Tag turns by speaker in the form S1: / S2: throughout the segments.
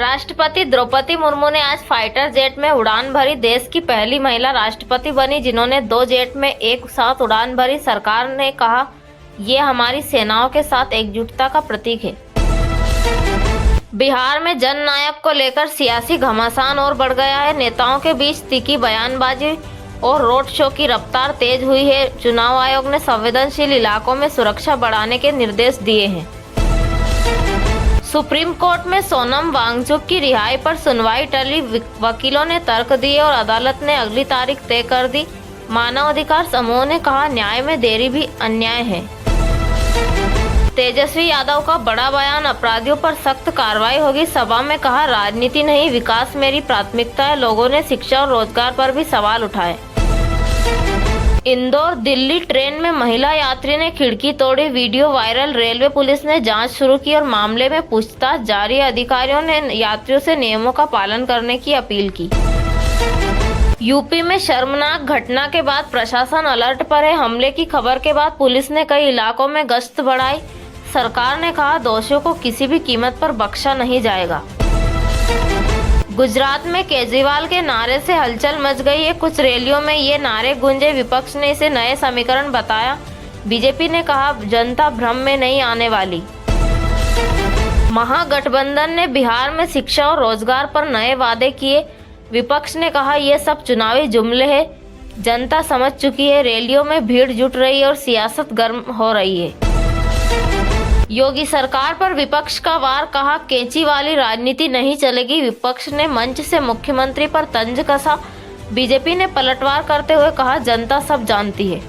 S1: राष्ट्रपति द्रौपदी मुर्मू ने आज फाइटर जेट में उड़ान भरी। देश की पहली महिला राष्ट्रपति बनी जिन्होंने 2 जेट में एक साथ उड़ान भरी। सरकार ने कहा, ये हमारी सेनाओं के साथ एकजुटता का प्रतीक है। बिहार में जननायक को लेकर सियासी घमासान और बढ़ गया है। नेताओं के बीच तीखी बयानबाजी और रोड शो की रफ्तार तेज हुई है। चुनाव आयोग ने संवेदनशील इलाकों में सुरक्षा बढ़ाने के निर्देश दिए हैं। सुप्रीम कोर्ट में सोनम वांगचुक की रिहाई पर सुनवाई टली। वकीलों ने तर्क दिए और अदालत ने अगली तारीख तय कर दी। मानवाधिकार समूह ने कहा, न्याय में देरी भी अन्याय है। तेजस्वी यादव का बड़ा बयान, अपराधियों पर सख्त कार्रवाई होगी। सभा में कहा, राजनीति नहीं विकास मेरी प्राथमिकता है। लोगों ने शिक्षा और रोजगार पर भी सवाल उठाए। इंदौर दिल्ली ट्रेन में महिला यात्री ने खिड़की तोड़ी, वीडियो वायरल। रेलवे पुलिस ने जांच शुरू की और मामले में पूछताछ जारी। अधिकारियों ने यात्रियों से नियमों का पालन करने की अपील की। यूपी में शर्मनाक घटना के बाद प्रशासन अलर्ट पर है। हमले की खबर के बाद पुलिस ने कई इलाकों में गश्त बढ़ाई। सरकार ने कहा, दोषियों को किसी भी कीमत पर बख्शा नहीं जाएगा। गुजरात में केजरीवाल के नारे से हलचल मच गई है। कुछ रैलियों में ये नारे गूंजे। विपक्ष ने इसे नए समीकरण बताया। बीजेपी ने कहा, जनता भ्रम में नहीं आने वाली। महागठबंधन ने बिहार में शिक्षा और रोजगार पर नए वादे किए। विपक्ष ने कहा, ये सब चुनावी जुमले हैं। जनता समझ चुकी है। रैलियों में भीड़ जुट रही है और सियासत गर्म हो रही है। योगी सरकार पर विपक्ष का वार, कहा, कैंची वाली राजनीति नहीं चलेगी। विपक्ष ने मंच से मुख्यमंत्री पर तंज कसा। बीजेपी ने पलटवार करते हुए कहा, जनता सब जानती है।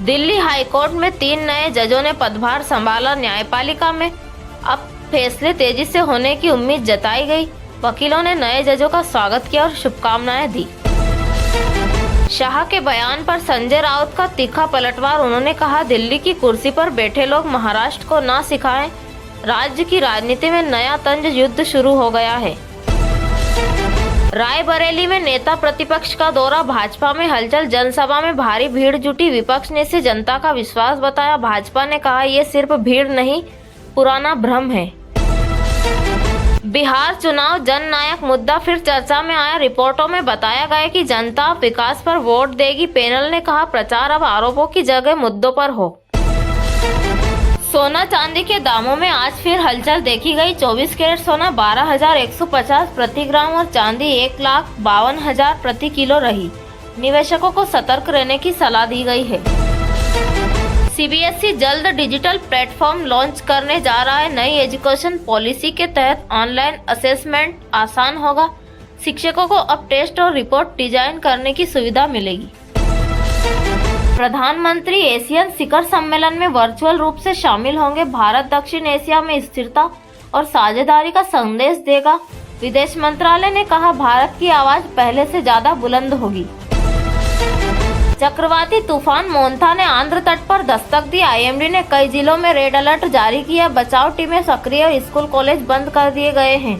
S1: दिल्ली हाईकोर्ट में 3 नए जजों ने पदभार संभाला। न्यायपालिका में अब फैसले तेजी से होने की उम्मीद जताई गई। वकीलों ने नए जजों का स्वागत किया और शुभकामनाएं दी। शाह के बयान पर संजय राउत का तीखा पलटवार। उन्होंने कहा, दिल्ली की कुर्सी पर बैठे लोग महाराष्ट्र को ना सिखाएं। राज्य की राजनीति में नया तंज युद्ध शुरू हो गया है। रायबरेली में नेता प्रतिपक्ष का दौरा, भाजपा में हलचल। जनसभा में भारी भीड़ जुटी। विपक्ष ने इसे जनता का विश्वास बताया। भाजपा ने कहा, ये सिर्फ भीड़ नहीं, पुराना भ्रम है। बिहार चुनाव जननायक मुद्दा फिर चर्चा में आया। रिपोर्टों में बताया गया कि जनता विकास पर वोट देगी। पैनल ने कहा, प्रचार अब आरोपों की जगह मुद्दों पर हो। सोना चांदी के दामों में आज फिर हलचल देखी गई। 24 कैरेट सोना 12,150 प्रति ग्राम और चांदी 1,52,000 प्रति किलो रही। निवेशकों को सतर्क रहने की सलाह दी गई है। सीबीएसई जल्द डिजिटल प्लेटफॉर्म लॉन्च करने जा रहा है। नई एजुकेशन पॉलिसी के तहत ऑनलाइन असेसमेंट आसान होगा। शिक्षकों को अब टेस्ट और रिपोर्ट डिजाइन करने की सुविधा मिलेगी। प्रधानमंत्री एशियन शिखर सम्मेलन में वर्चुअल रूप से शामिल होंगे। भारत दक्षिण एशिया में स्थिरता और साझेदारी का संदेश देगा। विदेश मंत्रालय ने कहा, भारत की आवाज पहले से ज्यादा बुलंद होगी। चक्रवाती तूफान मोंथा ने आंध्र तट पर दस्तक दी। आईएमडी ने कई जिलों में रेड अलर्ट जारी किया। बचाव टीमें सक्रिय और स्कूल कॉलेज बंद कर दिए गए हैं।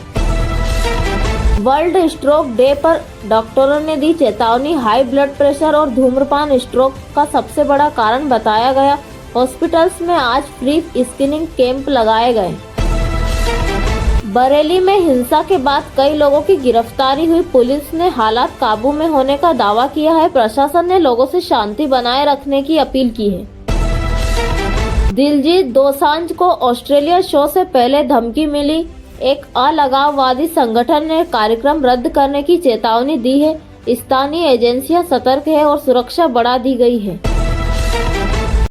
S1: वर्ल्ड स्ट्रोक डे पर डॉक्टरों ने दी चेतावनी। हाई ब्लड प्रेशर और धूम्रपान स्ट्रोक का सबसे बड़ा कारण बताया गया। हॉस्पिटल्स में आज फ्री स्क्रीनिंग कैंप लगाए गए। बरेली में हिंसा के बाद कई लोगों की गिरफ्तारी हुई। पुलिस ने हालात काबू में होने का दावा किया है। प्रशासन ने लोगों से शांति बनाए रखने की अपील की है। दिलजीत दोसांझ को ऑस्ट्रेलिया शो से पहले धमकी मिली। एक अलगाववादी संगठन ने कार्यक्रम रद्द करने की चेतावनी दी है। स्थानीय एजेंसियां सतर्क है और सुरक्षा बढ़ा दी गई है।